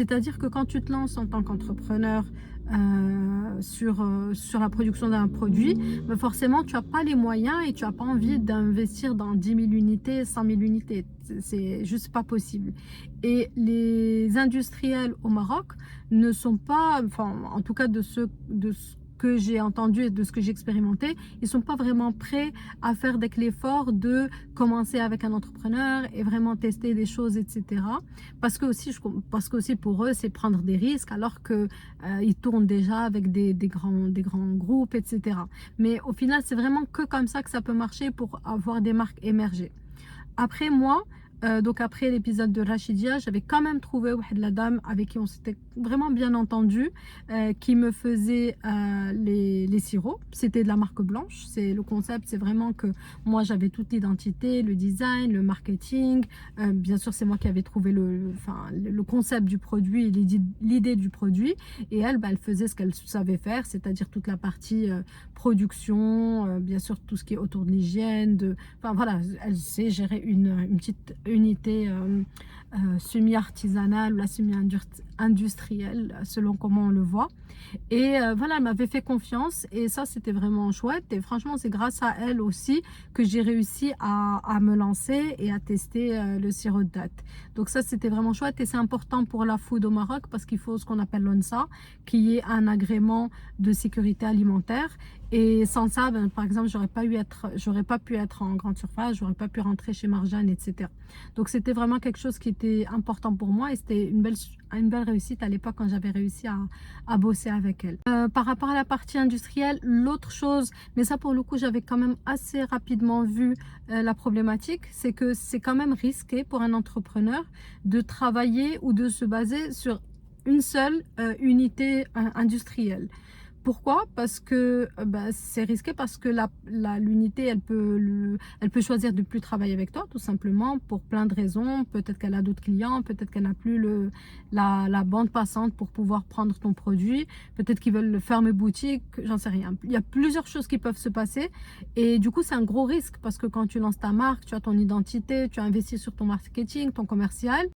C'est-à-dire que quand tu te lances en tant qu'entrepreneur sur la production d'un produit, ben forcément, tu as pas les moyens et tu as pas envie d'investir dans 10 000 unités, 100 000 unités. C'est juste pas possible. Et les industriels au Maroc ne sont pas, enfin, en tout cas de ce que j'ai entendu et de ce que j'ai expérimenté, ils sont pas vraiment prêts à faire dès que l'effort de commencer avec un entrepreneur et vraiment tester des choses, etc. Parce que aussi pour eux, c'est prendre des risques alors que ils tournent déjà avec des grands groupes, etc. Mais au final, c'est vraiment que comme ça que ça peut marcher pour avoir des marques émergées. Après moi, donc après l'épisode de Rachidia, j'avais quand même trouvé la dame avec qui on s'était vraiment bien entendu, qui me faisait les sirops. C'était de la marque blanche. C'est le concept, c'est vraiment que moi j'avais toute l'identité, le design, le marketing. Bien sûr, c'est moi qui avais trouvé le concept du produit et l'idée du produit. Et elle, bah, elle faisait ce qu'elle savait faire, c'est-à-dire toute la partie production, bien sûr tout ce qui est autour de l'hygiène, enfin voilà, elle sait gérer une petite unité semi-artisanale ou la semi-industrielle, selon comment on le voit. Et voilà, elle m'avait fait confiance et ça, c'était vraiment chouette. Et franchement, c'est grâce à elle aussi que j'ai réussi à me lancer et à tester le sirop de date. Donc ça, c'était vraiment chouette et c'est important pour la food au Maroc parce qu'il faut ce qu'on appelle l'ONSA, qui est un agrément de sécurité alimentaire. Et sans ça, ben, par exemple, j'aurais pas pu être en grande surface, j'aurais pas pu rentrer chez Marjane, etc. Donc c'était vraiment quelque chose qui était important pour moi et c'était une belle réussite à l'époque quand j'avais réussi à bosser avec elle. Par rapport à la partie industrielle, l'autre chose, mais ça pour le coup j'avais quand même assez rapidement vu la problématique, c'est que c'est quand même risqué pour un entrepreneur de travailler ou de se baser sur une seule unité industrielle. Pourquoi? Parce que bah, c'est risqué parce que l'unité, elle peut choisir de plus travailler avec toi, tout simplement, pour plein de raisons. Peut-être qu'elle a d'autres clients, peut-être qu'elle n'a plus la bande passante pour pouvoir prendre ton produit, peut-être qu'ils veulent fermer boutique, j'en sais rien. Il y a plusieurs choses qui peuvent se passer et du coup, c'est un gros risque parce que quand tu lances ta marque, tu as ton identité, tu as investi sur ton marketing, ton commercial.